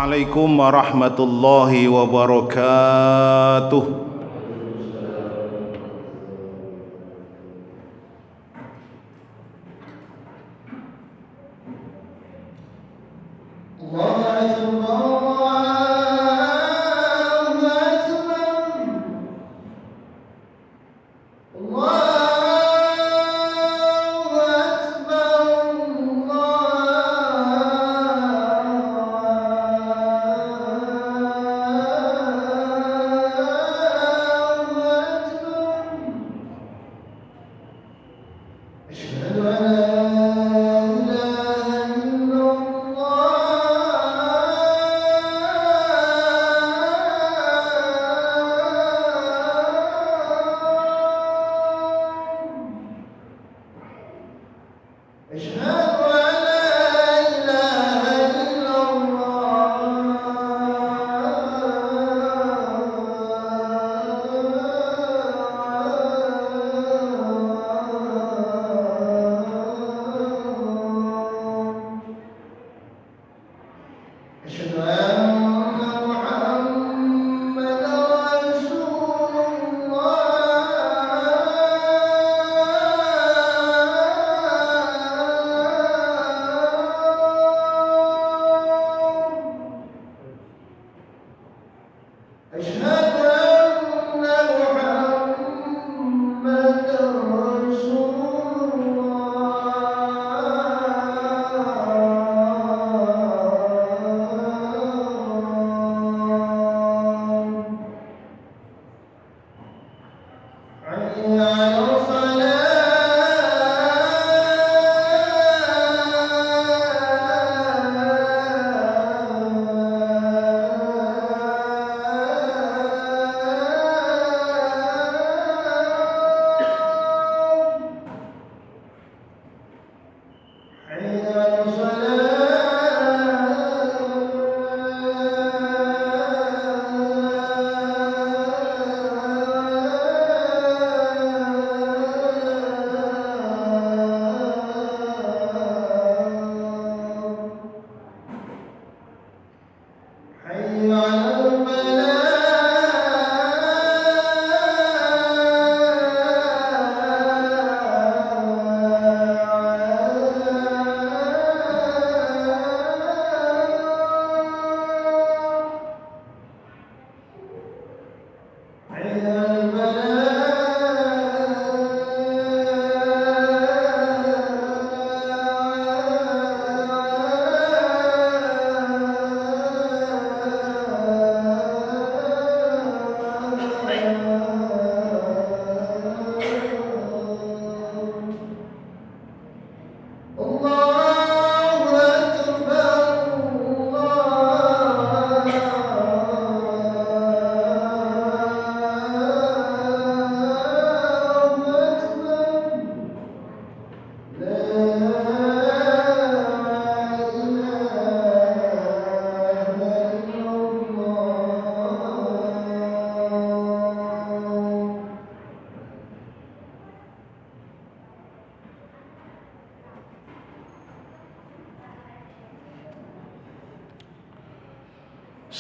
Assalamualaikum warahmatullahi wabarakatuh.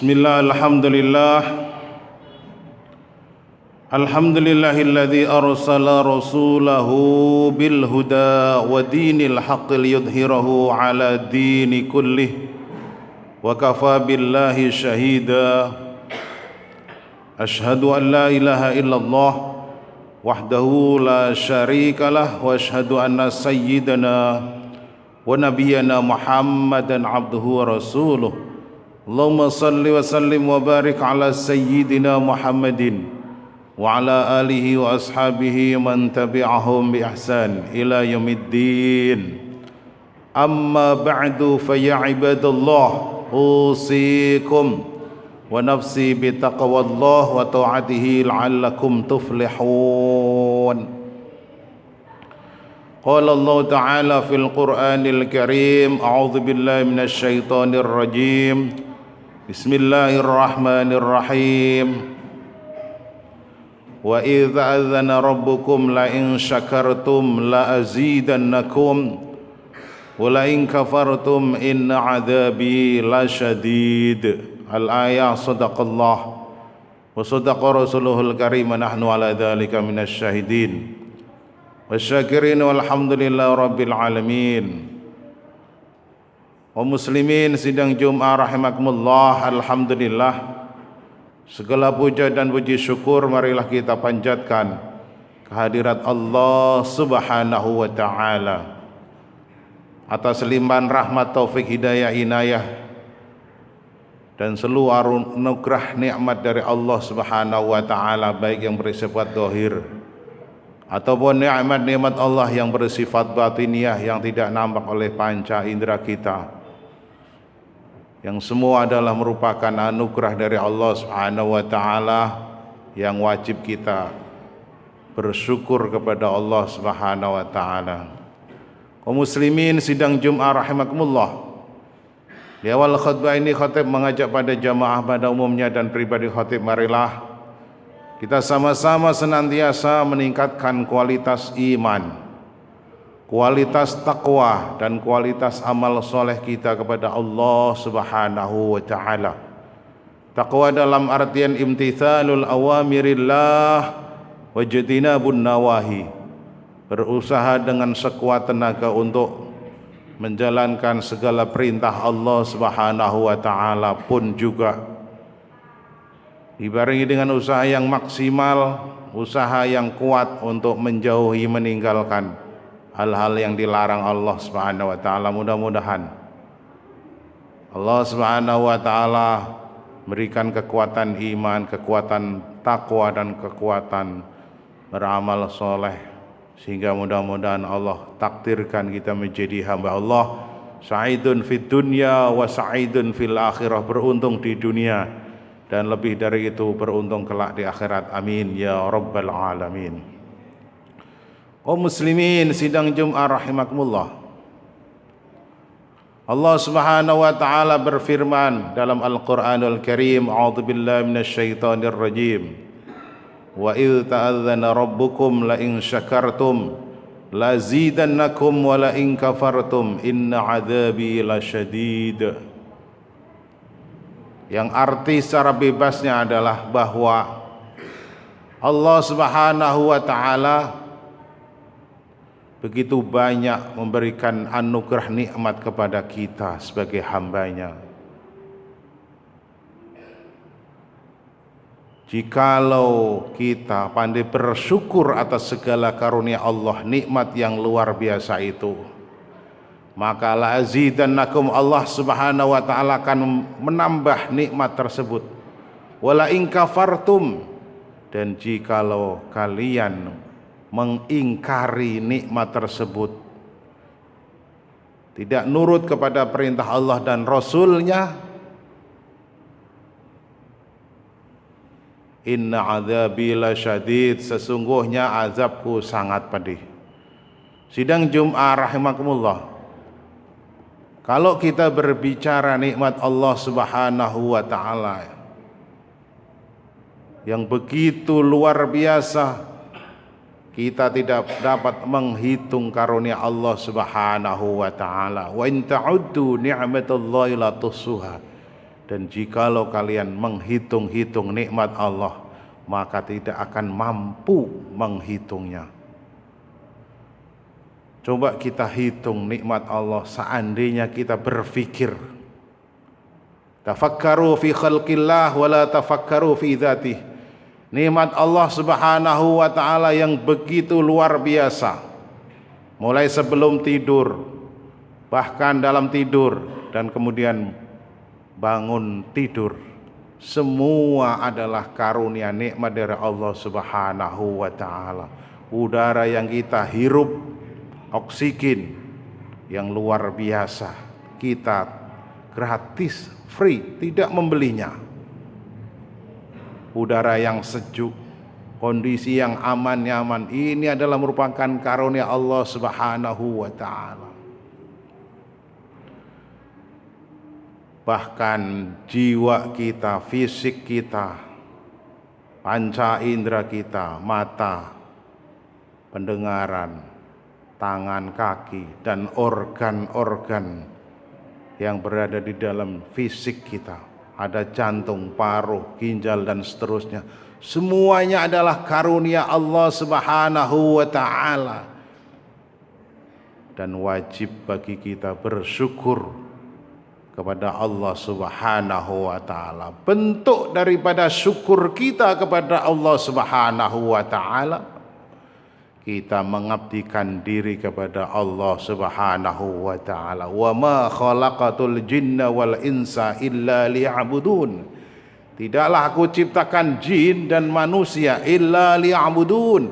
Bismillah, alhamdulillah. Alhamdulillahilladzi arsala rasulahu bil huda wa dinil haqqi liyudhhirahu ala dini kullih wa kafa billahi syahida. Ashhadu an la ilaha illallah wahdahu la syarikalah wa ashhadu anna sayyidana wa nabiyyana Muhammadan abduhu wa rasuluh. Allahumma salli wa sallim wa barik ala sayyidina Muhammadin wa ala alihi wa ashabihi man tabi'ahum bi ihsan ila yaumiddin. Amma ba'du fa ya ibadallah, usikum wa nafsi bi taqwallah wa ta'atihi la'allakum tuflihun. Qala Allah Ta'ala fil Qur'anil Karim, a'udzu billahi minasy syaithanir rajim. Bismillahirrahmanirrahim. Wa idz adzana rabbukum la in syakartum la azidannakum Wala in kafartum inna adzabi lasyadid. Al-ayah. Sadaqallah wa sadaqa rasuluhul karim. Nahnu ala dzalika minasy syahidin wasyakirin walhamdulillahi rabbil alamin. Wa muslimin sidang Jumat rahimakumullah. Alhamdulillah, segala puja dan puji syukur marilah kita panjatkan kehadirat Allah Subhanahu wa taala atas limpahan rahmat, taufik, hidayah, inayah dan seluruh anugerah nikmat dari Allah Subhanahu wa taala, baik yang bersifat zahir ataupun nikmat-nikmat Allah yang bersifat batiniah yang tidak nampak oleh panca indera kita, yang semua adalah merupakan anugerah dari Allah Subhanahu wa taala yang wajib kita bersyukur kepada Allah Subhanahu wa taala. Kaum muslimin sidang Jumat rahimakumullah. Di awal khutbah ini khatib mengajak pada jamaah pada umumnya dan pribadi khatib, marilah kita sama-sama senantiasa meningkatkan kualitas iman, kualitas takwa dan kualitas amal soleh kita kepada Allah Subhanahu wa taala. Takwa dalam artian imtithalul awamirillah wa jtinabun nawahi, berusaha dengan sekuat tenaga untuk menjalankan segala perintah Allah Subhanahu wa taala, pun juga dibarengi dengan usaha yang maksimal, usaha yang kuat untuk menjauhi, meninggalkan hal-hal yang dilarang Allah Subhanahu wa taala. Mudah-mudahan Allah Subhanahu wa taala berikan kekuatan iman, kekuatan takwa dan kekuatan beramal soleh, sehingga mudah-mudahan Allah takdirkan kita menjadi hamba Allah sa'idun fid dunya wa sa'idun fil akhirah, beruntung di dunia dan lebih dari itu beruntung kelak di akhirat. Amin ya rabbal alamin. Kaum muslimin sidang Jumat rahimakumullah. Allah Subhanahu wa taala berfirman dalam Al-Qur'anul Karim, a'udzubillahi minasyaitonir rajim. Wa idh ta'adzana rabbukum la in syakartum lazidannakum wa la in kafartum inna adzabi lasyadid. Yang arti secara bebasnya adalah bahwa Allah Subhanahu wa taala begitu banyak memberikan anugerah nikmat kepada kita sebagai hambanya. Jikalau kita pandai bersyukur atas segala karunia Allah, nikmat yang luar biasa itu, maka la azidannakum, Allah Subhanahu wa taala akan menambah nikmat tersebut. Wala in kafartum, dan jikalau kalian mengingkari nikmat tersebut, tidak nurut kepada perintah Allah dan Rasulnya, inna adzabi lasyadid, sesungguhnya azabku sangat pedih. Sidang Jumat rahimakumullah, kalau kita berbicara nikmat Allah Subhanahu wa taala yang begitu luar biasa, kita tidak dapat menghitung karunia Allah Subhanahu wa taala. Wa in ta'uddu ni'matallahi la tuhsuha, dan jikalau kalian menghitung-hitung nikmat Allah, maka tidak akan mampu menghitungnya. Coba kita hitung nikmat Allah, seandainya kita berfikir, tafakkaru fi khalqillah wa la tafakkaru fi dzatih. Nikmat Allah Subhanahu wa taala yang begitu luar biasa, mulai sebelum tidur, bahkan dalam tidur, dan kemudian bangun tidur, semua adalah karunia nikmat dari Allah Subhanahu wa taala. Udara yang kita hirup, oksigen yang luar biasa, kita gratis, free, tidak membelinya. Udara yang sejuk, kondisi yang aman, nyaman, ini adalah merupakan karunia Allah Subhanahu wa taala. Bahkan jiwa kita, fisik kita, panca indera kita, mata, pendengaran, tangan, kaki, dan organ-organ yang berada di dalam fisik kita. Ada jantung, paru, ginjal, dan seterusnya. Semuanya adalah karunia Allah Subhanahu wa ta'ala. Dan wajib bagi kita bersyukur kepada Allah Subhanahu wa ta'ala. Bentuk daripada syukur kita kepada Allah Subhanahu wa ta'ala, kita mengabdikan diri kepada Allah Subhanahu wa ta'ala. Wa ma khalaqatul jinna wal insa illa liya'budun. Tidaklah aku ciptakan jin dan manusia illa liya'budun,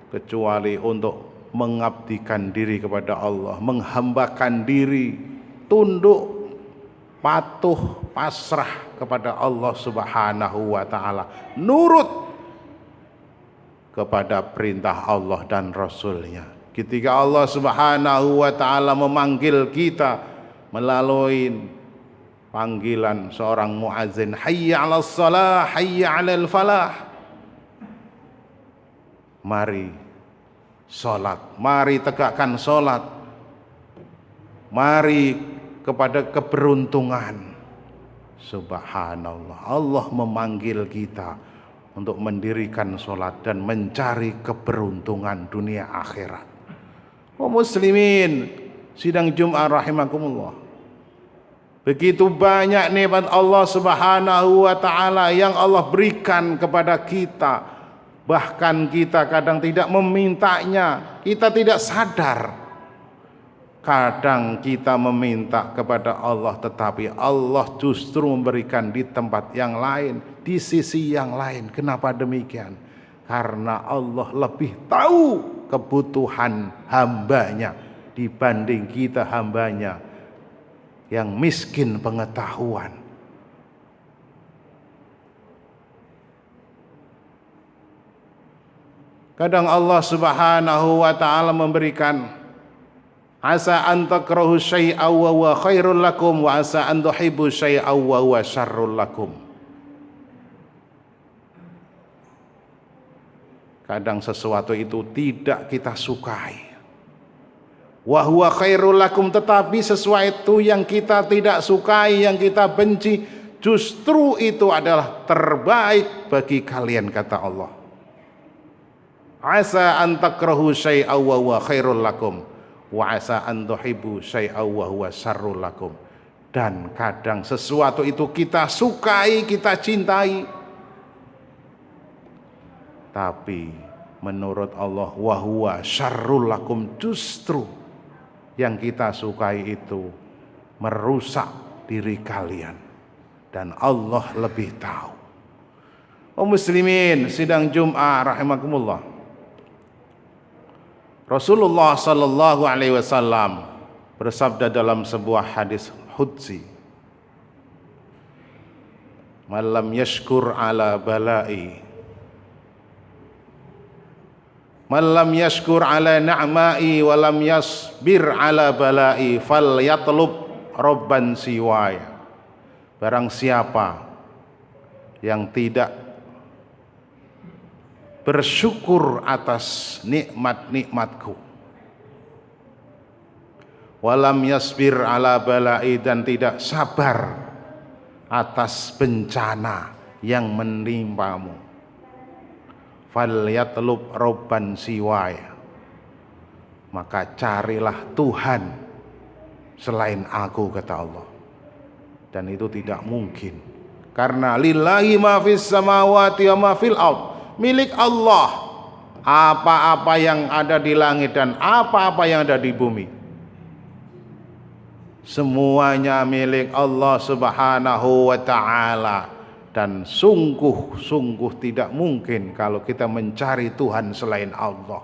kecuali untuk mengabdikan diri kepada Allah, menghambakan diri, tunduk, patuh, pasrah kepada Allah Subhanahu wa ta'ala, nurut kepada perintah Allah dan Rasulnya. Ketika Allah Subhanahu wa ta'ala memanggil kita melalui panggilan seorang muazzin, hayya 'alas shalah, hayya 'alal falah, mari salat, mari tegakkan salat, mari kepada keberuntungan. Subhanallah, Allah memanggil kita untuk mendirikan salat dan mencari keberuntungan dunia akhirat. Muslimin sidang Jumat rahimakumullah, begitu banyak nikmat Allah Subhanahu wa ta'ala yang Allah berikan kepada kita. Bahkan kita kadang tidak memintanya, kita tidak sadar. Kadang kita meminta kepada Allah, tetapi Allah justru memberikan di tempat yang lain, di sisi yang lain. Kenapa demikian? Karena Allah lebih tahu kebutuhan hambanya dibanding kita hambanya yang miskin pengetahuan. Kadang Allah Subhanahu wa ta'ala memberikan, asa an takrahu syai'aw wa huwa khairul lakum wa asa an tuhibbu syai'aw wa huwa syarrul lakum. Kadang sesuatu itu tidak kita sukai, wa huwa khairul lakum, tetapi sesuatu yang kita tidak sukai, yang kita benci, justru itu adalah terbaik bagi kalian, kata Allah. Asa an takrahu syai'aw wa huwa khairul lakum wa asa an tuhibbu syai'aw wa huwa syarrul lakum. Dan kadang sesuatu itu kita sukai, kita cintai, tapi menurut Allah wa huwa syarrul lakum, justru yang kita sukai itu merusak diri kalian, dan Allah lebih tahu. Muslimin sidang Jumat rahimakumullah, Rasulullah sallallahu alaihi wasallam bersabda dalam sebuah hadis qudsi, "Man lam yashkur ala balai, man lam yashkur ala ni'mai wa lam yasbir ala balai falyatlub rabban siwaya." Barang siapa yang tidak bersyukur atas nikmat-nikmatku, walam yasbir ala balai, dan tidak sabar atas bencana yang menimpamu, falyatlub robban siwaya, maka carilah Tuhan selain aku, kata Allah. Dan itu tidak mungkin, karena lillahi ma fis samawati wa ma fil ardh, milik Allah apa-apa yang ada di langit dan apa-apa yang ada di bumi. Semuanya milik Allah Subhanahu wa ta'ala. Dan sungguh-sungguh tidak mungkin kalau kita mencari Tuhan selain Allah.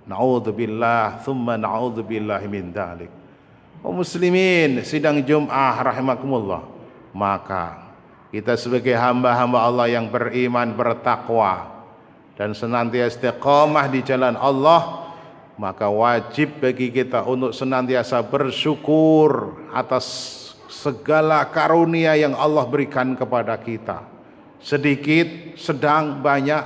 Na'udzubillah thumma na'udzubillah min dzalik. Muslimin sidang Jumat rahimakumullah, maka kita sebagai hamba-hamba Allah yang beriman, bertakwa, dan senantiasa istiqamah di jalan Allah, maka wajib bagi kita untuk senantiasa bersyukur atas segala karunia yang Allah berikan kepada kita. Sedikit, sedang, banyak,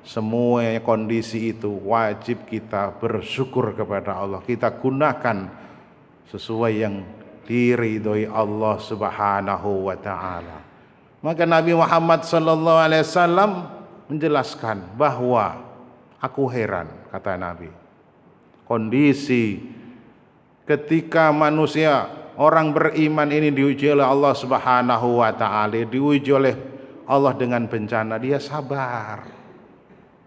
semua kondisi itu wajib kita bersyukur kepada Allah. Kita gunakan sesuai yang diridhoi Allah Subhanahu wa taala. Maka Nabi Muhammad sallallahu alaihi wasallam menjelaskan bahwa aku heran, kata Nabi, kondisi ketika manusia orang beriman ini diuji oleh Allah Subhanahu wa taala, diuji oleh Allah dengan bencana, dia sabar.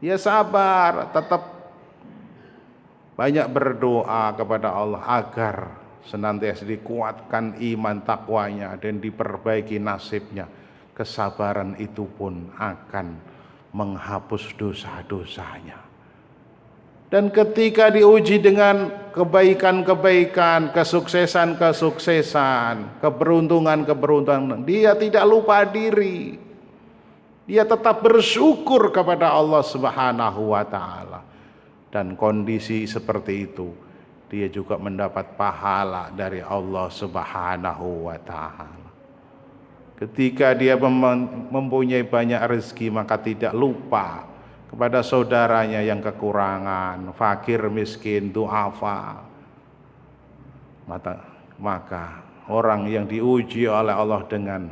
Dia sabar, tetap banyak berdoa kepada Allah agar senantiasa dikuatkan iman takwanya dan diperbaiki nasibnya. Kesabaran itu pun akan menghapus dosa-dosanya. Dan ketika diuji dengan kebaikan-kebaikan, kesuksesan-kesuksesan, keberuntungan-keberuntungan, dia tidak lupa diri. Dia tetap bersyukur kepada Allah Subhanahu wa taala. Dan kondisi seperti itu, dia juga mendapat pahala dari Allah Subhanahu wa taala. Ketika dia mempunyai banyak rezeki, maka tidak lupa kepada saudaranya yang kekurangan, fakir, miskin, du'afa. Maka orang yang diuji oleh Allah dengan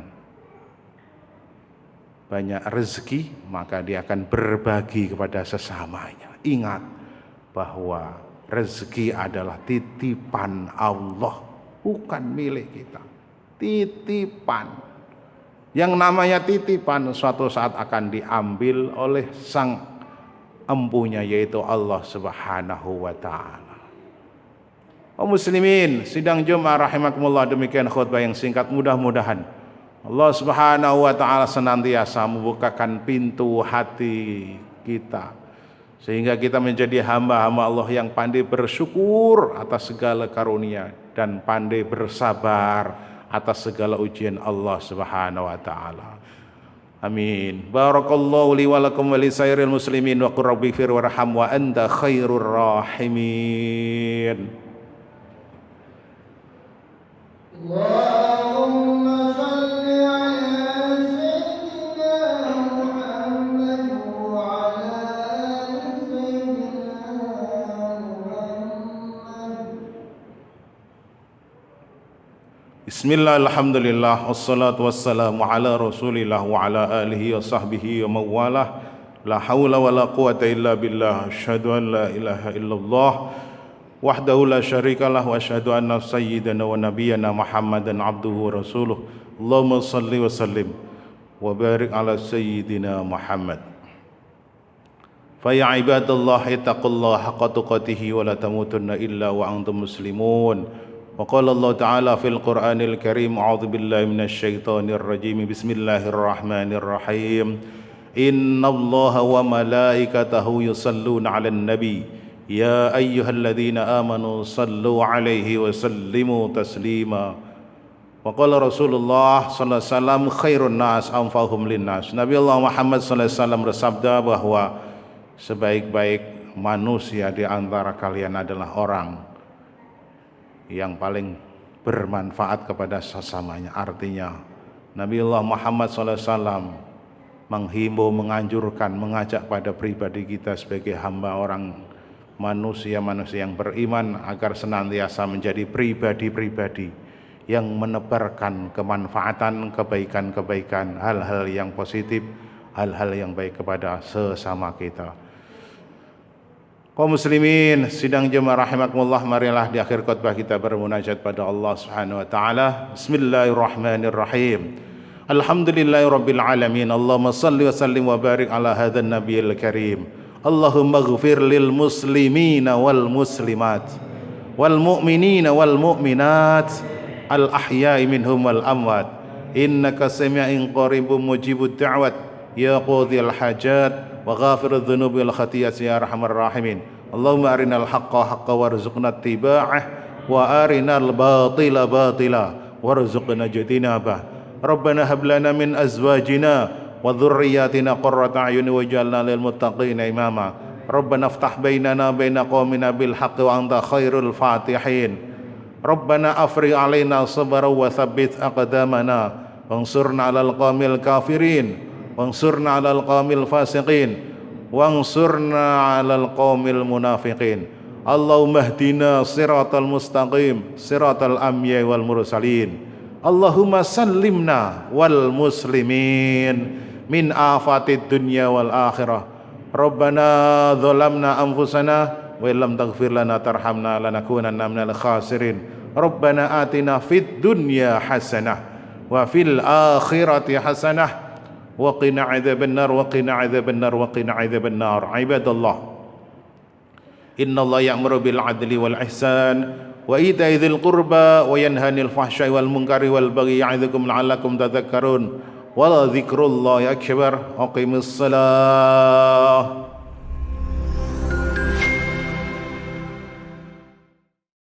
banyak rezeki, maka dia akan berbagi kepada sesamanya. Ingat bahwa rezeki adalah titipan Allah, bukan milik kita. Titipan. Yang namanya titipan suatu saat akan diambil oleh sang empunya, yaitu Allah Subhanahu wa taala. Muslimin, sidang Jumat rahimakumullah, demikian khutbah yang singkat. Mudah-mudahan Allah Subhanahu wa taala senantiasa membukakan pintu hati kita sehingga kita menjadi hamba-hamba Allah yang pandai bersyukur atas segala karunia dan pandai bersabar atas segala ujian Allah Subhanahu wa taala. Amin. Barakallahu li wa lakum wa li sairil muslimin wa qur rabbi fir warham wa anta khairur rahimin. Allahumma salli ala sayyidina Muhammad wa ala ali sayyidina Muhammad. Bismillah, alhamdulillah, wassalatu wassalamu ala rasulillah wa ala alihi wa sahbihi wa mawalah. La hawla wa la quwata illa billah. Asyhadu an la ilaha illallah wahdahu la syarikalah wa asyhadu anna sayyidana wa nabiyyana Muhammadan abduhu wa rasuluh. Allahumma salli wa sallim wa barik ala sayyidina Muhammad. Fa ya ibadallah ittaqullaha haqqa tuqatih wa la tamutunna illa wa antum muslimun. Wa qala Allah ta'ala fil Qur'anil Karim, a'udzu billahi minasyaitonir rajim. Bismillahirrahmanirrahim. Innallaha wa malaikatahu yusalluna 'alan nabi. Ya ayyuhalladzina amanu sallu alaihi wa sallimu taslima. Wa qala Rasulullah sallallahu alaihi wasallam khairun nas anfa'uhum linnas. Nabi Allah Muhammad sallallahu alaihi wasallam bersabda bahwa sebaik-baik manusia di antara kalian adalah orang yang paling bermanfaat kepada sesamanya. Artinya Nabi Allah Muhammad sallallahu alaihi wasallam menghimbau, menganjurkan, mengajak pada pribadi kita sebagai hamba orang manusia-manusia yang beriman agar senantiasa menjadi pribadi-pribadi yang menebarkan kemanfaatan, kebaikan-kebaikan, hal-hal yang positif, hal-hal yang baik kepada sesama kita. Kaum muslimin, sidang jemaah rahimakumullah, marilah di akhir khutbah kita bermunajat pada Allah Subhanahu wa taala. Bismillahirrahmanirrahim. Alhamdulillahirabbil alamin. Allahumma shalli wa sallim wa barik ala hadzal nabiyil karim. Allahumma ighfir lil muslimina wal muslimat wal mu'minina wal mu'minat al ahya'i minhum wal amwat innaka sami'un qaribun mujibud da'wat ya qadhil hajat wa ghafirudz dzunubi wal khati'at ya arhamar rahimin. Allahumma arinal haqqa haqqan warzuqna ittiba'ah wa arinal batila batila warzuqna ijtinabah. Rabbana hab lana min azwajina wa dhurriyyatina qurrata a'yun waj'alna lil muttaqina imama. Rabbana iftah bainana baina qaumina bil haqqi wa anta khairul fatihin. Rabbana afrigh 'alaina sabran wa tsabbit aqdamana wansurna 'alal qaumil kafirin wansurna 'alal qaumil fasiqin wansurna 'alal qaumil munafiqin. Allahumma hdina siratal mustaqim siratal anbiya wal mursalin. Allahumma sallimna wal muslimin min afatid dunya wal akhirah. Rabbana zalamna anfusana wa illam taghfir lana tarhamna lanakunanna minal khasirin. Rabbana atina fid dunya hasanah wa fil akhirati hasanah wa qina adzabannar wa qina adzabannar wa qina adzabannar. Ibadallah, innallaha ya'muru bil adli wal ihsan wa ita'i dzil qurba wa yanha 'anil fahsya'i wal munkari wal baghi ya'idzukum la'allakum tadhakkarun. Wa la dzikrullahi akbar. Aqimissalah.